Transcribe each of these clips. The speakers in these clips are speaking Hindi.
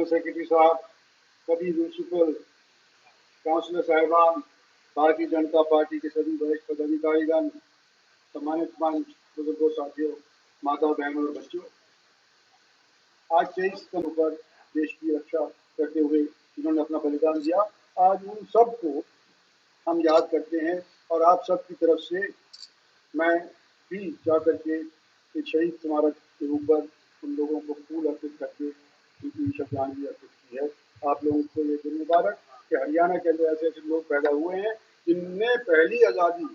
जनरल सेक्रेटरी साहब, सभी म्यूनसिपल काउंसिलर साहिबान, भारतीय जनता पार्टी के सभी वरिष्ठ पदाधिकारीगण, सम्मानित मंच, बुजुर्गों, साथियों, माता बहनों और बच्चों, आज 23 सितंबर पर देश की रक्षा करते हुए जिन्होंने अपना बलिदान दिया, आज उन सबको हम याद करते हैं। और आप सब की तरफ से मैं भी जाकर के एक शहीद स्मारक के ऊपर उन लोगों को फूल अर्पित करके उनकी श्रद्धांजलि अर्पित की है। आप लोगों को ये दिन मुबारक कि हरियाणा के अंदर ऐसे ऐसे लोग पैदा हुए हैं जिनने पहली आज़ादी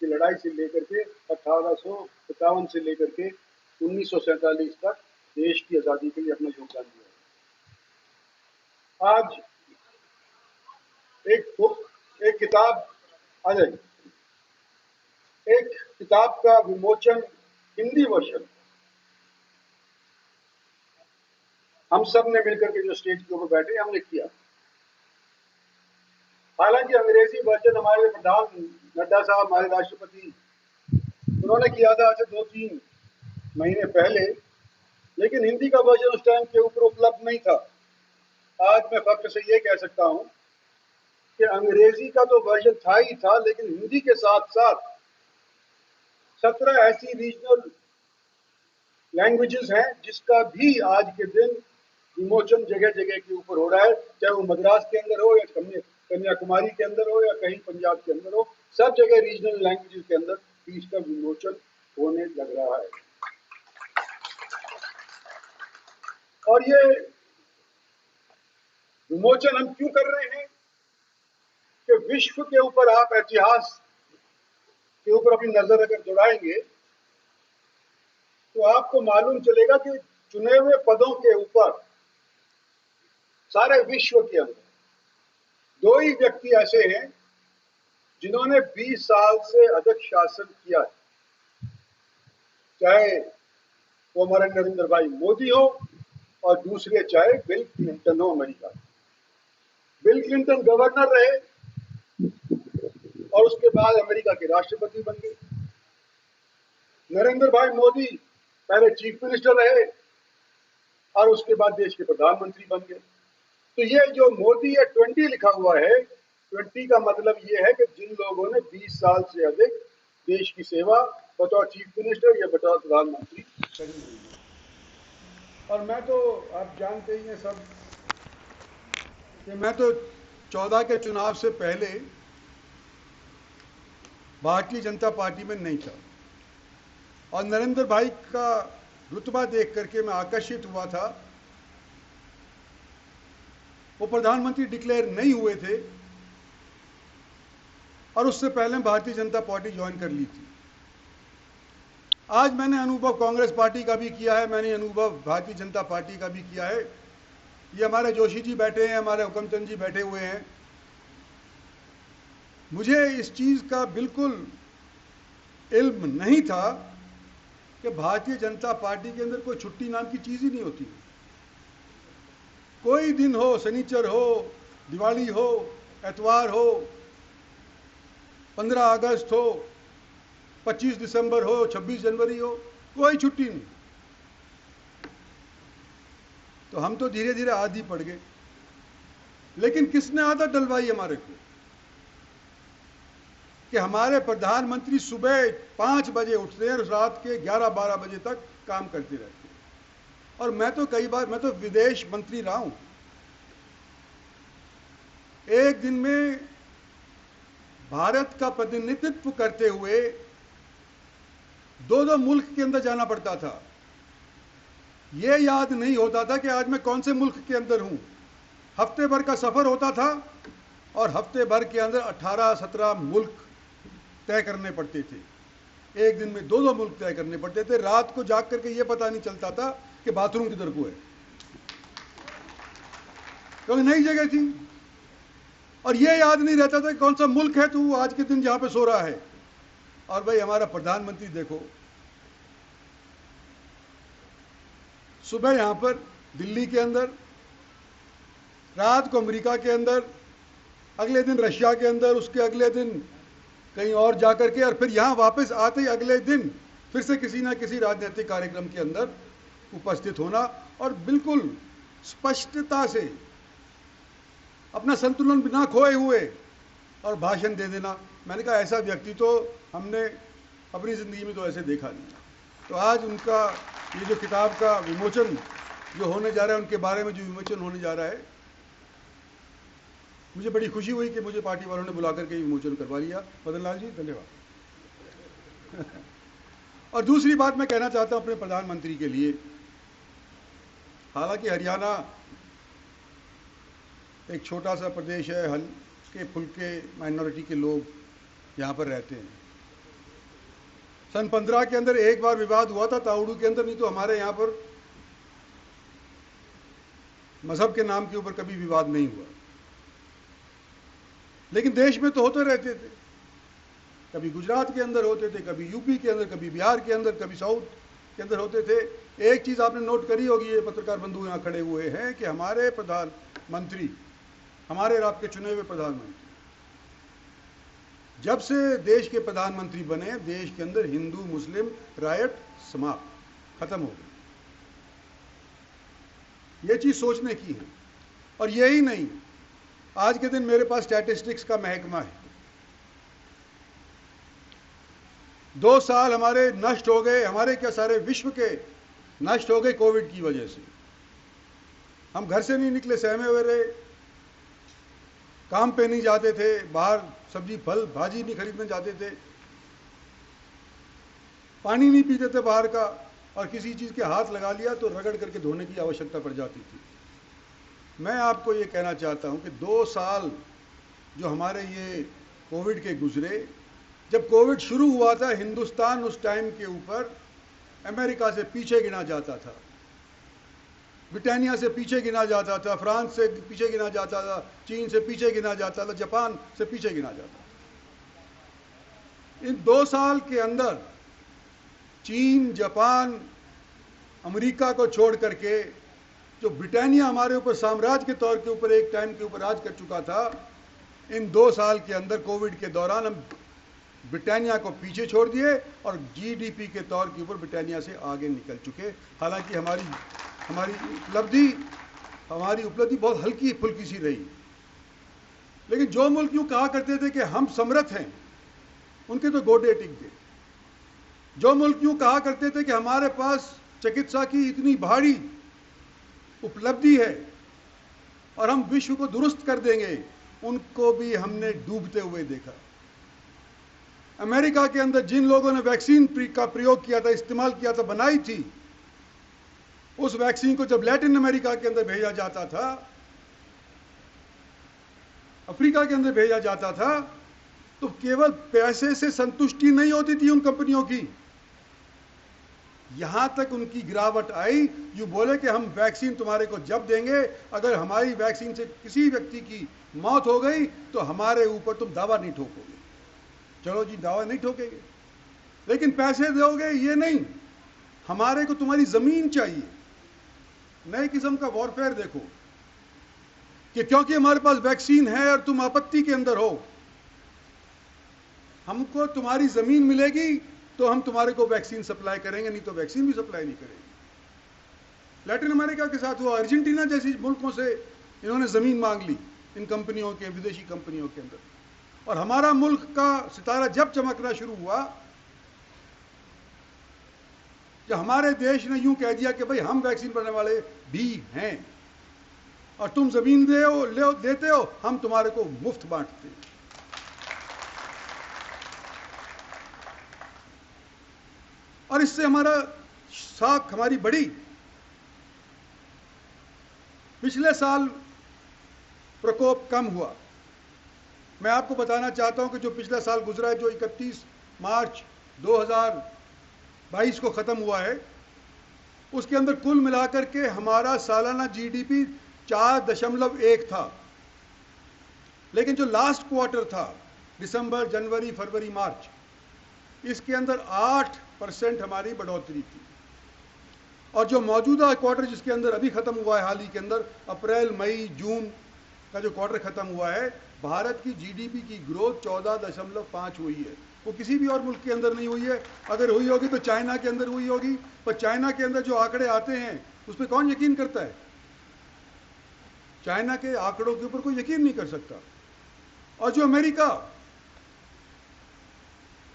की लड़ाई से लेकर के 1857 से लेकर के 1947 तक देश की आज़ादी के लिए अपना योगदान दिया। आज एक किताब आ जाएगी, एक किताब का विमोचन हिंदी वर्षन हम सब ने मिलकर के जो स्टेज के ऊपर बैठे हमने किया। हालांकि अंग्रेजी वर्जन हमारे प्रधान नड्डा साहब, हमारे राष्ट्रपति, उन्होंने किया था आज से 2-3 महीने पहले, लेकिन हिंदी का वर्जन उस टाइम के ऊपर उपलब्ध नहीं था। आज मैं फख्र से ये कह सकता हूं कि अंग्रेजी का तो वर्जन था ही था, लेकिन हिंदी के साथ साथ 17 ऐसी रीजनल लैंग्वेजेस हैं जिसका भी आज के दिन विमोचन जगह जगह के ऊपर हो रहा है, चाहे वो मद्रास के अंदर हो या कन्याकुमारी के अंदर हो या कहीं पंजाब के अंदर हो, सब जगह रीजनल लैंग्वेजेस के अंदर भी इसका विमोचन होने लग रहा है। और ये विमोचन हम क्यों कर रहे हैं कि विश्व के ऊपर आप इतिहास के ऊपर अपनी नजर अगर दौड़ाएंगे तो आपको मालूम चलेगा कि चुने हुए पदों के ऊपर सारे विश्व के अंदर 2 ही व्यक्ति ऐसे हैं जिन्होंने 20 साल से अधिक शासन किया है, चाहे वो हमारे नरेंद्र भाई मोदी हो और दूसरे चाहे बिल क्लिंटन हो अमेरिका। बिल क्लिंटन गवर्नर रहे और उसके बाद अमेरिका के राष्ट्रपति बन गए। नरेंद्र भाई मोदी पहले चीफ मिनिस्टर रहे और उसके बाद देश के प्रधानमंत्री बन गए। तो ये जो मोदी है 20 लिखा हुआ है, 20 का मतलब ये है कि जिन लोगों ने 20 साल से अधिक देश की सेवा बतौर चीफ मिनिस्टर या बतौर प्रधानमंत्री करी हुई है। और मैं तो आप जानते ही हैं सब कि मैं तो 14 के चुनाव से पहले भारतीय जनता पार्टी में नहीं था और नरेंद्र भाई का रुतबा देख करके मैं आकर्षित हुआ था। वो प्रधानमंत्री डिक्लेयर नहीं हुए थे और उससे पहले भारतीय जनता पार्टी ज्वाइन कर ली थी। आज मैंने अनुभव कांग्रेस पार्टी का भी किया है, मैंने अनुभव भारतीय जनता पार्टी का भी किया है। ये हमारे जोशी जी बैठे हैं, हमारे हुकमचंद जी बैठे हुए हैं। मुझे इस चीज का बिल्कुल इल्म नहीं था कि भारतीय जनता पार्टी के अंदर कोई छुट्टी नाम की चीज ही नहीं होती। कोई दिन हो, शनिचर हो, दिवाली हो, एतवार हो, 15 अगस्त हो, 25 दिसंबर हो, 26 जनवरी हो, कोई छुट्टी नहीं। तो हम तो धीरे धीरे आदी पड़ गए। लेकिन किसने आदत डलवाई हमारे को कि हमारे प्रधानमंत्री सुबह 5 बजे उठते हैं और रात के 11-12 बजे तक काम करते रहते हैं। और मैं तो कई बार, मैं तो विदेश मंत्री रहा हूं। एक दिन में भारत का प्रतिनिधित्व करते हुए 2-2 मुल्क के अंदर जाना पड़ता था। यह याद नहीं होता था कि आज मैं कौन से मुल्क के अंदर हूं। हफ्ते भर का सफर होता था और हफ्ते भर के अंदर 18-17 मुल्क तय करने पड़ते थे। एक दिन में 2-2 मुल्क तय करने पड़ते थे। रात को जाग करके यह पता नहीं चलता था कि बाथरूम किधर को है, क्योंकि नई जगह थी और यह याद नहीं रहता था कि कौन सा मुल्क है तो आज के दिन जहां पे सो रहा है। और भाई हमारा प्रधानमंत्री देखो, सुबह यहां पर दिल्ली के अंदर, रात को अमेरिका के अंदर, अगले दिन रशिया के अंदर, उसके अगले दिन कहीं और जाकर के, और फिर यहां वापस आते ही अगले दिन फिर से किसी ना किसी राजनीतिक कार्यक्रम के अंदर उपस्थित होना। और बिल्कुल स्पष्टता से अपना संतुलन बिना खोए हुए और भाषण दे देना, मैंने कहा ऐसा व्यक्ति तो हमने अपनी ज़िंदगी में तो ऐसे देखा नहीं। तो आज उनका ये जो किताब का विमोचन जो होने जा रहा है, उनके बारे में जो विमोचन होने जा रहा है, मुझे बड़ी खुशी हुई कि मुझे पार्टी वालों ने बुला करके विमोचन करवा लिया। मदन लाल जी धन्यवाद। और दूसरी बात मैं कहना चाहता हूं अपने प्रधानमंत्री के लिए, हालांकि हरियाणा एक छोटा सा प्रदेश है, हल्के फुल्के माइनॉरिटी के लोग यहाँ पर रहते हैं। सन 15 के अंदर एक बार विवाद हुआ था ताउड़ू के अंदर, नहीं तो हमारे यहाँ पर मजहब के नाम के ऊपर कभी विवाद नहीं हुआ। लेकिन देश में तो होते रहते थे, कभी गुजरात के अंदर होते थे, कभी यूपी के अंदर, कभी बिहार के अंदर, कभी साउथ के अंदर होते थे। एक चीज़ आपने नोट करी होगी, ये पत्रकार बंधु यहाँ खड़े हुए हैं, कि हमारे प्रधानमंत्री, हमारे आपके चुने हुए प्रधानमंत्री, जब से देश के प्रधानमंत्री बने, देश के अंदर हिंदू मुस्लिम रायट समाप्त, खत्म हो गई। ये चीज़ सोचने की है। और यही नहीं, आज के दिन मेरे पास स्टैटिस्टिक्स का महकमा है। 2 साल हमारे नष्ट हो गए, हमारे क्या सारे विश्व के नष्ट हो गए कोविड की वजह से। हम घर से नहीं निकले, सहमे हुए रहे, काम पे नहीं जाते थे, बाहर सब्जी फल भाजी नहीं खरीदने जाते थे, पानी नहीं पीते थे बाहर का, और किसी चीज़ के हाथ लगा लिया तो रगड़ करके धोने की आवश्यकता पड़ जाती थी। मैं आपको ये कहना चाहता हूँ कि 2 साल जो हमारे ये कोविड के गुजरे, जब कोविड शुरू हुआ था, हिंदुस्तान उस टाइम के ऊपर अमेरिका से पीछे गिना जाता था, ब्रिटानिया से पीछे गिना जाता था, फ्रांस से पीछे गिना जाता था, चीन से पीछे गिना जाता था, जापान से पीछे गिना जाता था। इन 2 साल के अंदर चीन, जापान, अमेरिका को छोड़ करके जो ब्रिटानिया हमारे ऊपर साम्राज्य के तौर के ऊपर एक टाइम के ऊपर राज कर चुका था, इन 2 साल के अंदर कोविड के दौरान हम ब्रिटानिया को पीछे छोड़ दिए और जीडीपी के तौर के ऊपर ब्रिटानिया से आगे निकल चुके। हालांकि हमारी उपलब्धि बहुत हल्की फुल्की सी रही, लेकिन जो मुल्क यूँ कहा करते थे कि हम समर्थ हैं, उनके तो गोडे टिक गए। जो मुल्क यूँ कहा करते थे कि हमारे पास चिकित्सा की इतनी भारी उपलब्धि है और हम विश्व को दुरुस्त कर देंगे, उनको भी हमने डूबते हुए देखा। अमेरिका के अंदर जिन लोगों ने वैक्सीन का प्रयोग किया था, इस्तेमाल किया था, बनाई थी, उस वैक्सीन को जब लैटिन अमेरिका के अंदर भेजा जाता था, अफ्रीका के अंदर भेजा जाता था, तो केवल पैसे से संतुष्टि नहीं होती थी उन कंपनियों की। यहां तक उनकी गिरावट आई, यूं बोले कि हम वैक्सीन तुम्हारे को जब देंगे, अगर हमारी वैक्सीन से किसी व्यक्ति की मौत हो गई तो हमारे ऊपर तुम दावा नहीं ठोकोगे। चलो जी, दावा नहीं ठोकेंगे, लेकिन पैसे दोगे ये नहीं, हमारे को तुम्हारी जमीन चाहिए। नए किस्म का वॉरफेयर देखो कि क्योंकि हमारे पास वैक्सीन है और तुम आपत्ति के अंदर हो, हमको तुम्हारी जमीन मिलेगी तो हम तुम्हारे को वैक्सीन सप्लाई करेंगे, नहीं तो वैक्सीन भी सप्लाई नहीं करेंगे। लैटिन अमेरिका के साथ हुआ, अर्जेंटीना जैसी मुल्कों से इन्होंने जमीन मांग ली इन कंपनियों के, विदेशी कंपनियों के अंदर। और हमारा मुल्क का सितारा जब चमकना शुरू हुआ, जब हमारे देश ने यूं कह दिया कि भाई हम वैक्सीन बनाने वाले भी हैं और तुम जमीन देते हो, हम तुम्हारे को मुफ्त बांटते हैं। और इससे हमारा साख हमारी बढ़ी। पिछले साल प्रकोप कम हुआ। मैं आपको बताना चाहता हूं कि जो पिछला साल गुजरा है, जो 31 मार्च 2022 को ख़त्म हुआ है, उसके अंदर कुल मिलाकर के हमारा सालाना जीडीपी 4.1 था। लेकिन जो लास्ट क्वार्टर था, दिसंबर, जनवरी, फरवरी, मार्च, इसके अंदर 8% हमारी बढ़ोतरी थी। और जो मौजूदा क्वार्टर जिसके अंदर अभी ख़त्म हुआ है, हाल ही के अंदर अप्रैल, मई, जून का जो क्वार्टर ख़त्म हुआ है, भारत की जीडीपी की ग्रोथ 14.5 हुई है। वो किसी भी और मुल्क के अंदर नहीं हुई है। अगर हुई होगी तो चाइना के अंदर हुई होगी, पर चाइना के अंदर जो आंकड़े आते हैं उस पर कौन यकीन करता है? चाइना के आंकड़ों के ऊपर कोई यकीन नहीं कर सकता। और जो अमेरिका,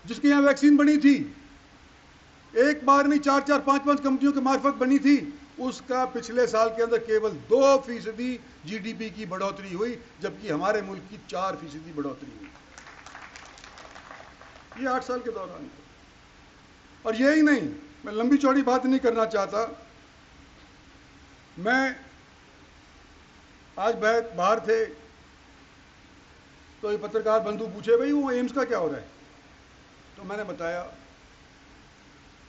जिसके यहां वैक्सीन बनी थी, एक बार नहीं 4-4, 5-5 कंपनियों के मार्फत बनी थी, उसका पिछले साल के अंदर केवल 2% जीडीपी की बढ़ोतरी हुई, जबकि हमारे मुल्क की 4% बढ़ोतरी हुई, ये 8 साल के दौरान। और यही नहीं, मैं लंबी चौड़ी बात नहीं करना चाहता। मैं आज बाहर थे तो ये पत्रकार बंधु पूछे, भाई वो एम्स का क्या हो रहा है? तो मैंने बताया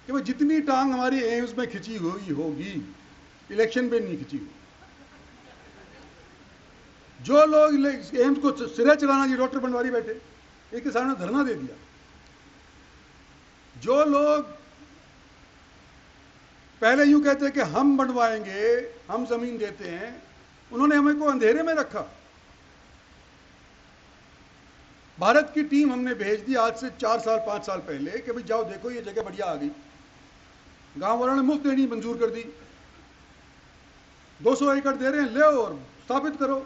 कि भाई जितनी टांग हमारी एम्स में खिंची हुई होगी, इलेक्शन में नहीं खिंची हुई। जो लोग एम्स को सिरे चलाना, जी डॉक्टर बनवारी बैठे, एक किसान ने धरना दे दिया। जो लोग पहले यूं कहते हैं कि हम बनवाएंगे, हम जमीन देते हैं, उन्होंने हमें को अंधेरे में रखा। भारत की टीम हमने भेज दी आज से 4-5 साल पहले कि भाई जाओ देखो ये जगह बढ़िया आ गई। गांव वालों ने मुफ्त देनी मंजूर कर दी, 200 एकड़ दे रहे हैं, ले और स्थापित करो।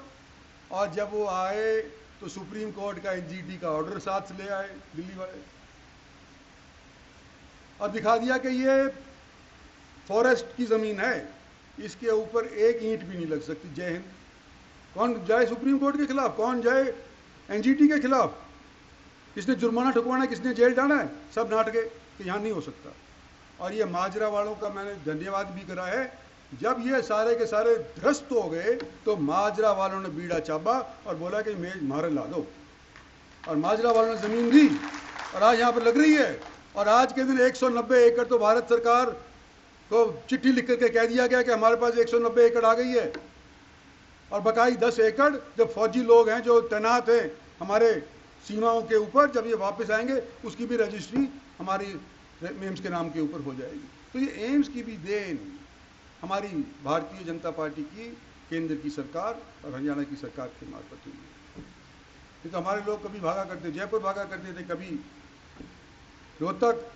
और जब वो आए तो सुप्रीम कोर्ट का एनजीटी का ऑर्डर साथ ले आए दिल्ली वाले, और दिखा दिया कि ये फॉरेस्ट की जमीन है, इसके ऊपर एक ईंट भी नहीं लग सकती। जय हिंद। कौन जाए सुप्रीम कोर्ट के खिलाफ, कौन जाए एनजीटी के खिलाफ? किसने जुर्माना ठुकवाना है, किसने जेल डालना है? सब नाट गए कि यहां नहीं हो सकता। और ये माजरा वालों का मैंने धन्यवाद भी करा है। जब ये सारे के सारे ध्वस्त हो गए तो माजरा वालों ने बीड़ा चाबा और बोला कि मेज मारे ला दो, और माजरा वालों ने जमीन दी और आज यहां पर लग रही है। और आज के दिन 190 एकड़ तो भारत सरकार को चिट्ठी लिख करके कह दिया गया कि हमारे पास 190 एकड़ आ गई है। और बकाई 10 एकड़ जब फौजी लोग हैं जो तैनात हैं हमारे सीमाओं के ऊपर, जब ये वापस आएंगे उसकी भी रजिस्ट्री हमारी एम्स के नाम के ऊपर हो जाएगी। तो ये एम्स की भी देन हमारी भारतीय जनता पार्टी की, केंद्र की सरकार और हरियाणा की सरकार के मार्फत हुई है। नहीं तो हमारे लोग कभी भागा करते, जयपुर भागा करते थे, कभी रोहतक।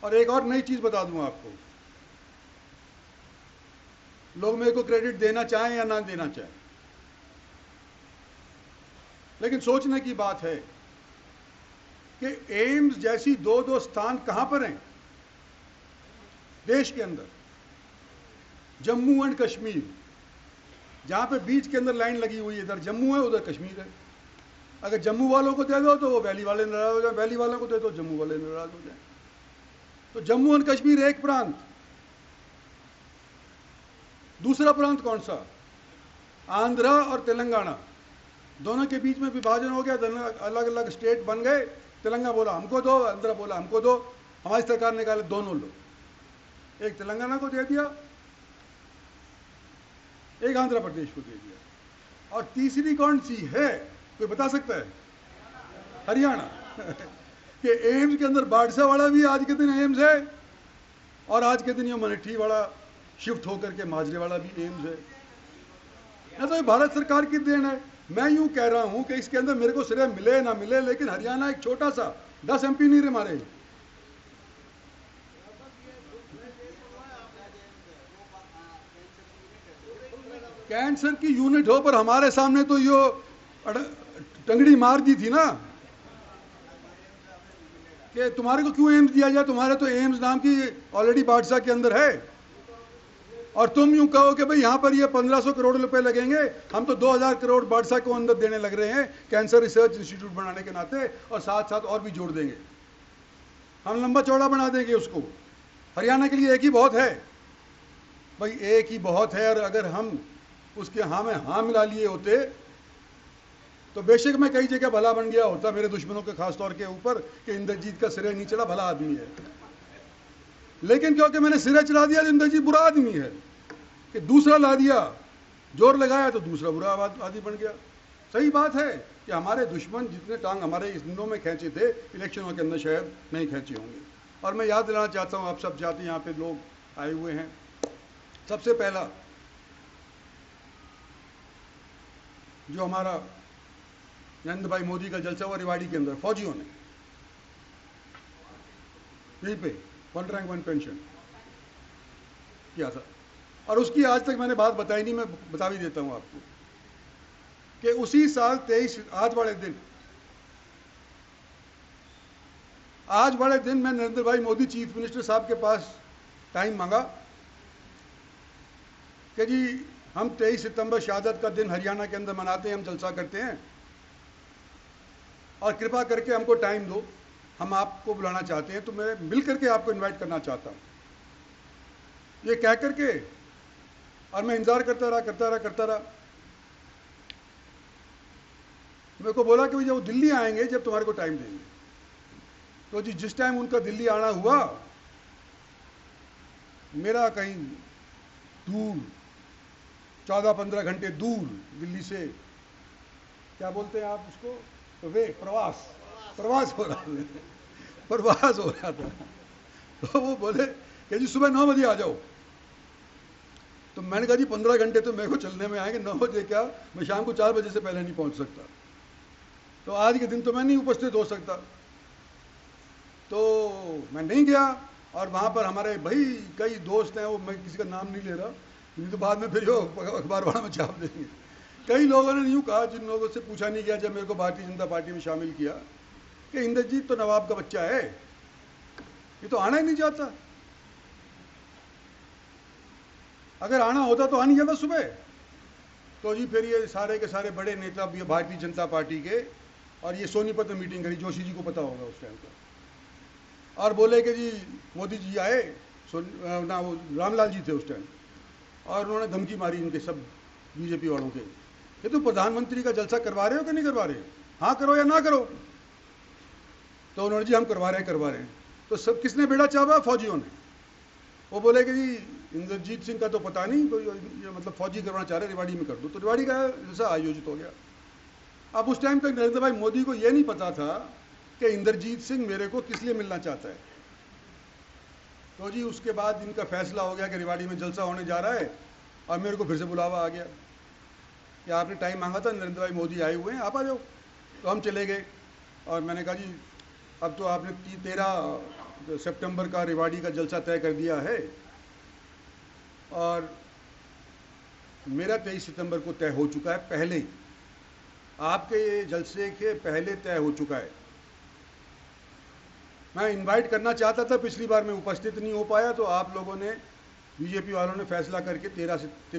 और एक और नई चीज बता दूं आपको, लोग मेरे को क्रेडिट देना चाहें या ना देना चाहें, लेकिन सोचने की बात है कि एम्स जैसी दो स्थान कहां पर हैं देश के अंदर? जम्मू एंड कश्मीर, जहां पे बीच के अंदर लाइन लगी हुई है, इधर जम्मू है उधर कश्मीर है। अगर जम्मू वालों को दे दो तो वो वैली वाले नाराज हो जाए, वैली वालों को दे दो जम्मू वाले नाराज हो जाए। तो जम्मू एंड कश्मीर एक प्रांत, दूसरा प्रांत कौन सा? आंध्रा और तेलंगाना, दोनों के बीच में विभाजन हो गया, दोनों अलग अलग स्टेट बन गए। तेलंगाना बोला हमको दो, आंध्रा बोला हमको दो। हमारी सरकार ने कहा दोनों लो, एक तेलंगाना को दे दिया, एक आंध्र प्रदेश को दे दिया। और तीसरी कौन सी है, कोई बता सकता है? हरियाणा कि एम्स के अंदर बाड़सा वाला भी आज के दिन एम्स है, और आज के दिन ये मनेठी वाला शिफ्ट होकर के माजरे वाला भी एम्स है। ना तो ये भारत सरकार की देन है। मैं यूं कह रहा हूं कि इसके अंदर मेरे को श्रेय मिले ना मिले, लेकिन हरियाणा एक छोटा सा 10 एमपी नहीं रहे हमारे। कैंसर की यूनिट हो, पर हमारे सामने तो यो टंगड़ी मार दी थी ना कि तुम्हारे को क्यों एम्स दिया जाए, तुम्हारे तो एम्स नाम की ऑलरेडी बादशाह के अंदर है। और तुम यूं कहो कि भाई यहां पर ये 1500 करोड़ रुपए लगेंगे, हम तो 2000 करोड़ बादशाह को अंदर देने लग रहे हैं कैंसर रिसर्च इंस्टीट्यूट बनाने के नाते, और साथ साथ और भी जोड़ देंगे, हम लंबा चौड़ा बना देंगे उसको। हरियाणा के लिए एक ही बहुत है भाई, एक ही बहुत है। और अगर हम उसके हाँ में हाँ मिला लिए होते तो बेशक मैं कई जगह भला बन गया होता, मेरे दुश्मनों के खास तौर के ऊपर, कि इंद्रजीत का सिरे नहीं चढ़ा, भला आदमी है। लेकिन क्योंकि मैंने सिरे चढ़ा दिया तो इंद्रजीत बुरा आदमी है, कि दूसरा ला दिया, जोर लगाया तो दूसरा बुरा आदमी बन गया। सही बात है कि हमारे दुश्मन जितने टांग हमारे इस दिनों में खींचे थे, इलेक्शनों के अंदर शायद नहीं खींचे होंगे। और मैं याद दिलाना चाहता हूँ, आप सब जाते यहाँ पे लोग आए हुए हैं, सबसे पहला जो हमारा नरेंद्र भाई मोदी का जलसा हुआ रेवाड़ी के अंदर, फौजियों ने यहीं पे 1 रैंक 1 पेंशन किया था। और उसकी आज तक मैंने बात बताई नहीं, मैं बता भी देता हूं आपको कि उसी साल 23 आज बड़े दिन मैं नरेंद्र भाई मोदी चीफ मिनिस्टर साहब के पास टाइम मांगा कि जी हम 23 सितंबर शहादत का दिन हरियाणा के अंदर मनाते हैं, हम जलसा करते हैं और कृपा करके हमको टाइम दो, हम आपको बुलाना चाहते हैं, तो मैं मिल करके आपको इनवाइट करना चाहता हूं। ये कह करके और मैं इंतजार करता रहा। मेरे को बोला कि जब वो दिल्ली आएंगे जब तुम्हारे को टाइम देंगे। तो जी जिस टाइम उनका दिल्ली आना हुआ, मेरा कहीं दूर 14-15 घंटे दूर दिल्ली से, क्या बोलते हैं आप उसको, तो वे प्रवास हो रहा था। तो वो बोले कि जी सुबह 9 बजे आ जाओ। तो मैंने कहा जी 15 घंटे तो मेरे को चलने में आएंगे, 9 बजे क्या, मैं शाम को 4 बजे से पहले नहीं पहुंच सकता, तो आज के दिन तो मैं नहीं उपस्थित हो सकता। तो मैं नहीं गया और वहां पर हमारे भाई कई दोस्त हैं, वो मैं किसी का नाम नहीं ले रहा, नहीं तो बाद में फिर जो अखबार वाला में छाप देंगे। कई लोगों ने यूँ कहा, जिन लोगों से पूछा नहीं गया जब मेरे को भारतीय जनता पार्टी में शामिल किया, कि इंद्रजीत तो नवाब का बच्चा है, ये तो आना ही नहीं चाहता, अगर आना होता तो आ नहीं जाता सुबह। तो जी फिर ये सारे के सारे बड़े नेता भारतीय जनता पार्टी के, और ये सोनीपत में मीटिंग करी, जोशी जी को पता होगा उस टाइम का, और बोले कि जी मोदी जी आए, ना वो रामलाल जी थे उस टाइम, और उन्होंने धमकी मारी इनके सब बीजेपी वालों के कि तुम प्रधानमंत्री का जलसा करवा रहे हो कि नहीं करवा रहे, हाँ करो या ना करो। तो उन्होंने जी हम करवा रहे हैं। तो सब किसने बेड़ा चाहा, फौजियों ने। वो बोले कि जी इंद्रजीत सिंह का तो पता नहीं, कोई मतलब फौजी करवाना चाह रहे, रेवाड़ी में कर दो, तो रेवाड़ी का जलसा आयोजित हो गया। अब उस टाइम तक नरेंद्र भाई मोदी को यह नहीं पता था कि इंद्रजीत सिंह मेरे को किस लिए मिलना चाहता है। तो जी उसके बाद इनका फैसला हो गया कि रेवाड़ी में जलसा होने जा रहा है, और मेरे को फिर से बुलावा आ गया कि आपने टाइम मांगा था, नरेंद्र भाई मोदी आए हुए हैं, आप आ जाओ। तो हम चले गए, और मैंने कहा जी अब तो आपने 13 सितंबर का रेवाड़ी का जलसा तय कर दिया है, और मेरा 23 सितंबर को तय हो चुका है, पहले ही आपके ये जलसे के पहले तय हो चुका है। मैं इनवाइट करना चाहता था, पिछली बार मैं उपस्थित नहीं हो पाया, तो आप लोगों ने, बीजेपी वालों ने फैसला करके 13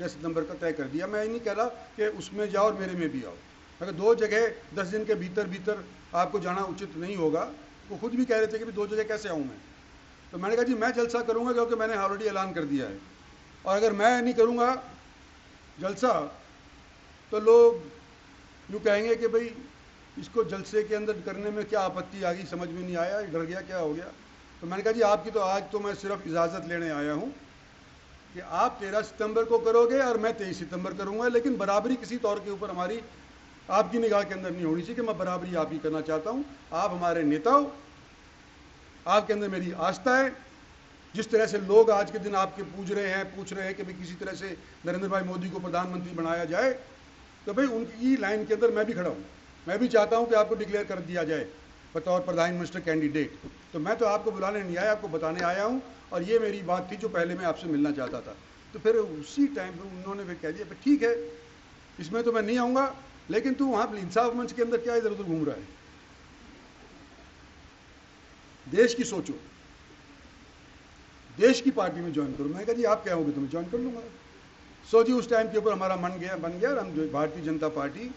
सितंबर का तय कर दिया। मैं ये नहीं कह रहा कि उसमें जाओ और मेरे में भी आओ, अगर 2 जगह 10 दिन के भीतर आपको जाना उचित नहीं होगा। वो खुद भी कह रहे थे कि 2 जगह कैसे आऊँ मैं। तो मैंने कहा जी मैं जलसा करूँगा, क्योंकि मैंने ऑलरेडी ऐलान कर दिया है, और अगर मैं नहीं करूँगा जलसा तो लोग यूँ कहेंगे कि भाई इसको जलसे के अंदर करने में क्या आपत्ति आ गई, समझ में नहीं आया, डर गया, क्या हो गया। तो मैंने कहा जी आपकी तो आज तो मैं सिर्फ इजाज़त लेने आया हूँ कि आप 13 सितंबर को करोगे और मैं 23 सितंबर करूँगा, लेकिन बराबरी किसी तौर के ऊपर हमारी आपकी निगाह के अंदर नहीं होनी चाहिए कि मैं बराबरी आप ही करना चाहता हूँ। आप हमारे नेता हो, आपके अंदर मेरी आस्था है। जिस तरह से लोग आज के दिन आपके पूछ रहे हैं कि भाई किसी तरह से नरेंद्र भाई मोदी को प्रधानमंत्री बनाया जाए, तो भाई उनकी लाइन के अंदर मैं भी खड़ा हूँ। मैं भी चाहता हूँ कि आपको डिक्लेयर कर दिया जाए बतौर प्रधान मिनिस्टर कैंडिडेट। तो मैं तो आपको बुलाने नहीं आया, आपको बताने आया हूँ, और ये मेरी बात थी जो पहले मैं आपसे मिलना चाहता था। तो फिर उसी टाइम पर उन्होंने फिर कह दिया ठीक है, इसमें तो मैं नहीं आऊँगा, लेकिन तू वहाँ इंसाफ मंच के अंदर क्या इधर उधर घूम रहा है, देश की सोचो, देश की पार्टी में ज्वाइन करो। मैंने कहा जी आप क्या होगे तो मैं ज्वाइन कर लूँगा। सो जी उस टाइम के ऊपर हमारा बन गया और हम जो भारतीय जनता पार्टी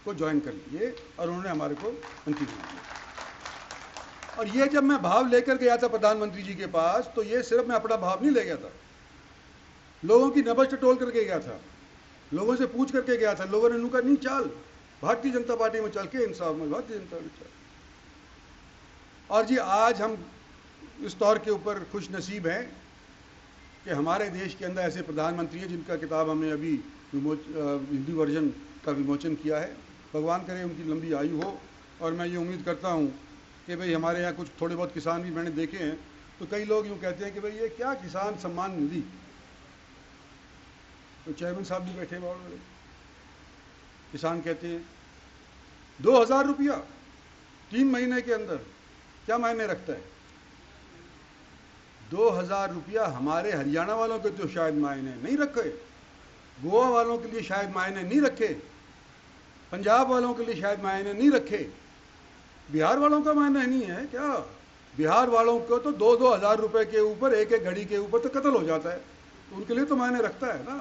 को ज्वाइन कर लिए, और उन्होंने हमारे को मंत्री बना दिया। और ये जब मैं भाव लेकर गया था प्रधानमंत्री जी के पास, तो ये सिर्फ मैं अपना भाव नहीं ले गया था, लोगों की नब्ज टटोल करके गया था, लोगों से पूछ करके गया था। लोगों ने कहा नहीं चल भारतीय जनता पार्टी में चल के इंसाफ में भारतीय जनता में चल। और जी आज हम इस तौर के ऊपर खुश नसीब हैं कि हमारे देश के अंदर ऐसे प्रधानमंत्री हैं जिनका किताब हमने अभी हिंदी वर्जन का विमोचन किया है। भगवान करे उनकी लंबी आयु हो, और मैं ये उम्मीद करता हूँ कि भाई हमारे यहाँ कुछ थोड़े बहुत किसान भी मैंने देखे हैं, तो कई लोग यूँ कहते हैं कि भाई ये क्या किसान सम्मान निधि, तो चेयरमैन साहब भी बैठे बहुत बड़े किसान कहते हैं 2000 रुपया 3 महीने के अंदर क्या मायने रखता है। 2,000 रुपया हमारे हरियाणा वालों के तो शायद मायने नहीं रखे, गोवा वालों के लिए शायद मायने नहीं रखे, पंजाब वालों के लिए शायद मायने नहीं रखे, बिहार वालों का मायने नहीं है क्या? बिहार वालों को तो 2-2 हज़ार रुपए के ऊपर, एक एक घड़ी के ऊपर तो कत्ल हो जाता है, तो उनके लिए तो मायने रखता है ना,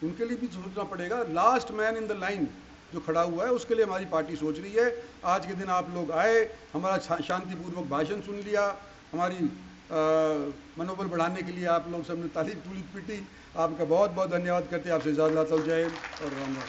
उनके लिए भी सोचना पड़ेगा। Last man in the line जो खड़ा हुआ है उसके लिए हमारी पार्टी सोच रही है। आज के दिन आप लोग आए, हमारा शांतिपूर्वक भाषण सुन लिया, हमारी मनोबल बढ़ाने के लिए आप लोग सबने ताली पीटी। आपका बहुत बहुत धन्यवाद करते हैं। आपसे इजाज़त लेता हूँ। जय हिंद और राम राम।